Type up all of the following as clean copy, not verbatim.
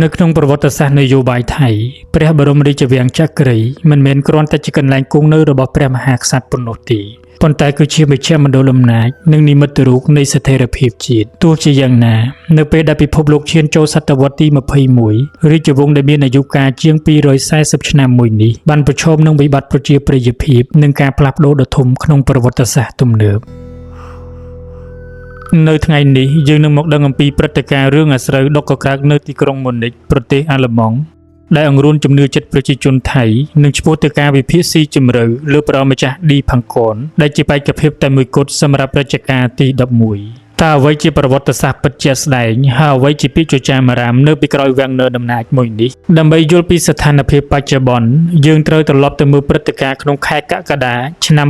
នៅក្នុងប្រវត្តិសាស្ត្រនយោបាយថៃព្រះបរមរាជវាំងចក្រីមិនមែនគ្រាន់តែជាកន្លែងគង់នៅរបស់ព្រះមហាក្សត្រប៉ុណ្ណោះទេប៉ុន្តែគឺជាមជ្ឈមណ្ឌលអំណាចនិងនិមិត្តរូបនៃស្ថិរភាពជាតិទោះជាយ៉ាងណានៅពេលដែលពិភពលោកឈានចូលសតវត្សទី21រាជវង្សដែលមានអាយុកាលជាង240ឆ្នាំមួយនេះបានប្រឈមនឹងវិបត្តិប្រជាប្រិយភាពនិងការផ្លាស់ប្ដូរដ៏ធំក្នុងប្រវត្តិសាស្ត្រទំនើបនៅថ្ងៃនេះយើងនឹងមកដឹងអំពីព្រឹត្តិការណ៍រឿងអាស្រូវដុកកក្រើកនៅទីក្រុងម៉ូនិចប្រទេសអាល្លឺម៉ង់ដែលអង្រួនជំនឿចិត្តប្រជាជនថៃនិងឆ្ពោះទៅការវិភាគស៊ីជម្រៅលើព្រះម្ចាស់ឌីផាន់កនដែលជាបេក្ខភាពតែមួយគត់សម្រាប់រជ្ជកាលទី11តើអ្វីជាប្រវត្តិសាស្ត្រពិតជាក់ស្ដែងហើយអ្វីជាពាក្យចចាមអារាមនៅពីក្រោយវាំងនរអំណាចមួយនេះដើម្បីយល់ពីស្ថានភាពបច្ចុប្បន្នយើងត្រូវត្រឡប់ទៅមើលព្រឹត្តិការណ៍ក្នុងខែកក្កដាឆ្នាំ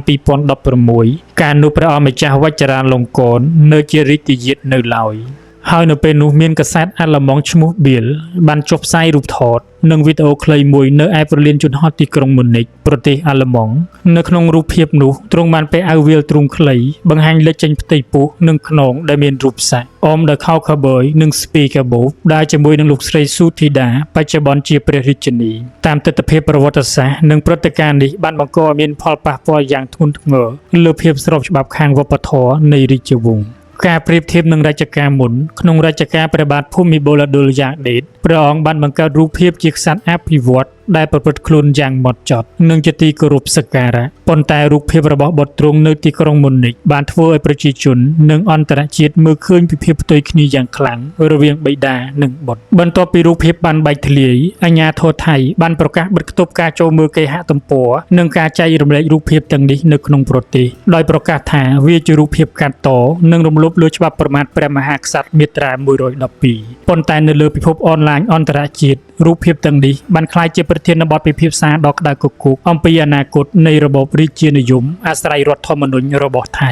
2016កាលនោះព្រះម្ចាស់វជ្ជរាលង្កននៅជារាជយាតនៅឡើយហើយនៅពេលនោះមានកាសែតអាល្លឺម៉ង់ឈ្មោះបៀលបានចុះផ្សាយរូបថតនិងវីដេអូខ្លីមួយនៅឯព្រលានយន្តហោះទីក្រុងម៉ូនិចប្រទេសអាល្លឺម៉ង់នៅក្នុងរូបភាពនោះទ្រង់បានពាក់អាវវាលទ្រូងខ្លីបង្ហាញលេចចេញផ្ទៃពោះនិងខ្នងដែលមានរូបសាច់អមដោយខោខូប៊យនិងស្ពីកាបូបដែលជាមួយនឹងលោកស្រីស៊ូធីដាបច្ចុប្បន្នជាព្រះរាជិនីតាមទស្សនវិជ្ជាប្រវត្តិសាស្ត្រនិងព្រឹត្តិការណ៍នេះបានបង្កឲ្យមានផលប៉ះពាល់យ៉ាងធ្ងន់ធ្ងរលើភាពស្របច្បាប់ខាងវប្បធម៌នៃរាជវង្សការប្រៀបធៀបនឹងរជ្ជកាលមុនក្នុងរជ្ជកាលព្រះបាទភូមិបូរ៉ាឌុលយ៉ាដេតព្រះអង្គបានបង្កើតរូបភាពជាក្សត្រអភិវឌ្ឍដែលប្រព្រឹត្តខ្លួនយ៉ាងហ្មត់ចត់និងជាទីគោរពសក្ការៈប៉ុន្តែរូបភាពរបស់បុត្រទ្រង់នៅទីក្រុងម៉ូនិចបានធ្វើឲ្យប្រជាជននិងអន្តរជាតិមើលឃើញពីភាពផ្ទុយគ្នាយ៉ាងខ្លាំងរវាងបិតានិងបុត្របន្ទាប់ពីរូបភាពបានបែកធ្លាយអាជ្ញាធរថៃបានប្រកាសបិទគប់ការចូលមើលគេហទំព័រនិងការចែករំលែករូបភាពទាំងនេះនៅក្នុងប្រទេសដោយប្រកាសថាវាជារូបភាពកាត់តនិងរំលោភលើច្បាប់ប្រមាថព្រះមហាក្សត្រមាត្រា112ប៉ុន្តែនៅលើពិភពអនឡាញអន្តរជាតិរូបភាពទាំងនេះបានក្លាយជាប្រធានបទពិភាក្សាដ៏ក្តៅគគុកអំពីអនាគតនៃរបបរាជានិយមអាស្រ័យរដ្ឋធម្មនុញ្ញរបស់ថៃ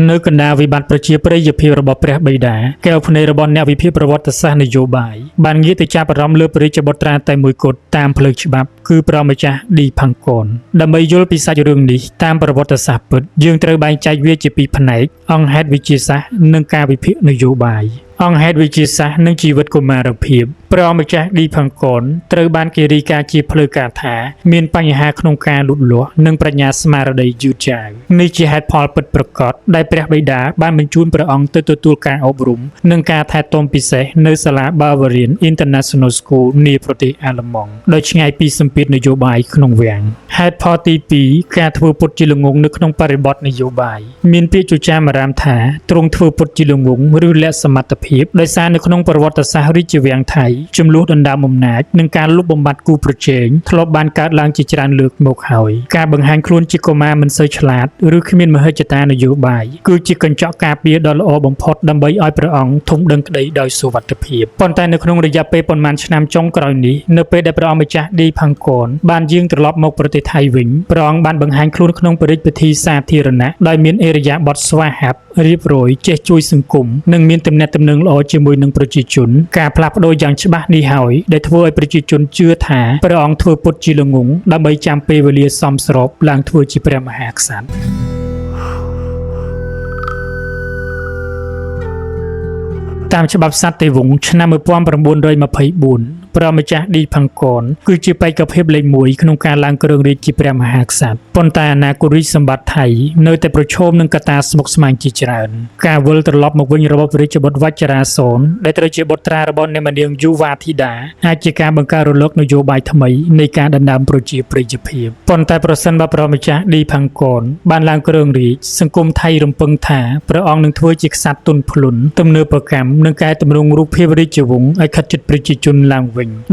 នៅកណ្ដាលវិបត្តិប្រជាប្រិយភាពរបស់ព្រះបិតាកែវភ្នែករបស់អ្នកវិភាគប្រវត្តិសាស្ត្រនយោបាយបានងាកទៅចាប់អារម្មណ៍លើព្រះរាជបុត្រាតែមួយគត់តាមផ្លូវច្បាប់គឺព្រះម្ចាស់ឌីផាន់កនដើម្បីយល់ពីសាច់រឿងនេះតាមប្រវត្តិសាស្ត្រពិតយើងត្រូវបែងចែកវាជាពីរផ្នែកអង្គហេតុវិទ្យាសាស្ត្រនិងការវិភាគនយោបាយអង្គហេតុវិទ្យាសាស្ត្រនិងជីវិតកុមារភាពព្រះម្ចាស់ឌីផាន់កនត្រូវបានគេរាយការណ៍ជាផ្លូវការថាមានបញ្ហាក្នុងការលូតលាស់និងប្រាជ្ញាស្មារតីយឺតយ៉ាវនេះជាហេតុផលពិតប្រាកដដែលព្រះបិតាបានបញ្ជូនព្រះអង្គទៅទទួលការអប់រំនិងការថែទាំពិសេសនៅសាលា Bavarian International School នាប្រទេសអាល្លឺម៉ង់ដោយឆ្ងាយពីសម្ពាធនយោបាយក្នុងវាំងហេតុផលទី2ការធ្វើពុតជាល្ងងនៅក្នុងបរិបទនយោបាយមានពាក្យចចាមអារាមថាទ្រង់ធ្វើពុតជាល្ងងឬលក្ខសមត្ថភាពដោយសារនៅក្នុងប្រវត្តិសាស្ត្ររាជវាំងថៃចំនួនដណ្ដើមអំណាចនិងការលុបបំបាត់គូប្រជែងធ្លាប់បានកើតឡើងជាច្រើនលើកមកហើយការបង្ហាញខ្លួនជាកុមារមិនសូវឆ្លាតឬគ្មានមហិច្ឆតានយោបាយគឺជាកញ្ចក់ការពារដ៏ល្អបំផុតដើម្បីឲ្យព្រះអង្គធំដឹងក្តីដោយសុវត្ថិភាពប៉ុន្តែនៅក្នុងរយៈពេលប៉ុន្មានឆ្នាំចុងក្រោយនេះនៅពេលដែលព្រះអង្គម្ចាស់ឌីផាន់កនបានយាងត្រឡប់មកប្រទេសថៃវិញព្រះអង្គបានបង្ហាញខ្លួនក្នុងពិធីសាធារណៈដោយមានឥរិយាបថស្វាហាប់រៀបរយចេះជួយសង្គមនិងមានទំនាក់ទំនងល្អជាមួយនឹងប្រជាជនការផ្លាស់ប្ដូរយ៉ាងច្បាស់នេះហើយដែលធ្វើឲ្យប្រជាជនជឿថាព្រះអង្គធ្វើពុតជាល្ងងដើម្បីចាំពេលវេលាសមស្របឡើងធ្វើជាព្រះមហាក្សត្រតាមច្បាប់សត្វទេវវង្សឆ្នាំ1924ព្រះម្ចាស់ឌីផាន់កនគឺជាបេក្ខភាពលេខ1ក្នុងការឡើងគ្រងរាជ្យជាព្រះមហាក្សត្រប៉ុន្តែអនាគតរាជសម្បត្តិថៃនៅតែប្រឈមនឹងកត្តាស្មុគស្មាញជាច្រើនការវិលត្រឡប់មកវិញរបស់ព្រះរាជបុត្រវជ្ជរាសនដែលត្រូវជាបុត្រារបស់អ្នកនាងយូវ៉ាធីដាអាចជាការបង្កើតរលកនយោបាយថ្មីនៃការដណ្ដើមប្រជាប្រិយភាពប៉ុន្តែប្រសិនបើព្រះម្ចាស់ឌីផាន់កនបានឡើងគ្រងរាជ្យសង្គមថៃរំពឹងថាព្រះអង្គនឹងធ្វើជាក្សត្រទន់ភ្លន់ទំនើបកម្មនិងកែតម្រង់រូបភាពរាជវង្សឲ្យខិតជិតប្រជាជនឡើង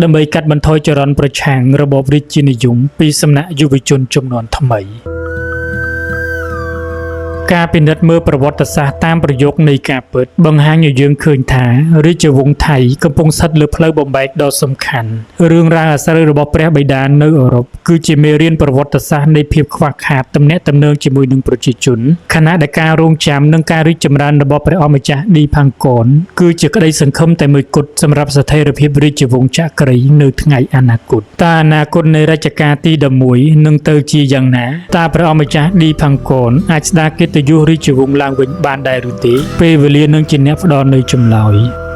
ដើម្បីកាត់បន្ថយចរន្តប្រឆាំងរបបរាជានិយមពីសំណាក់យុវជនជំនាន់ថ្មីការពិនិត្យមើលប្រវត្តិសាស្ត្រតាមប្រយោគនៃការពិតបង្ហាញឲ្យយើងឃើញថារាជវង្សថៃកំពុងស្ថិតលើផ្លូវបំបែកដ៏សំខាន់រឿងរ៉ាវអាស្រូវរបស់ព្រះបិតានៅអឺរ៉ុបគឺជាមេរៀនប្រវត្តិសាស្ត្រនៃភាពខ្វះខាតទំនាក់ទំនងជាមួយនឹងប្រជាជនខណៈដែលការរងចាំនិងការរីកចម្រើនរបស់ព្រះអង្គម្ចាស់ឌីផាន់កនគឺជាក្តីសង្ឃឹមតែមួយគត់សម្រាប់ស្ថិរភាពរាជវង្សចក្រីនៅថ្ងៃអនាគតតើអនាគតនៃរជ្ជកាលទី11នឹងទៅជាយ៉ាងណាតើព្រះអង្គម្ចាស់ឌីផាន់កនអាចស្ដារកិត្តិ កិត្តិយសរាជវង្សឡើងវិញបានដែរឬទេពេលវេលានឹងជាអ្នកផ្ដល់នៅចម្លើយ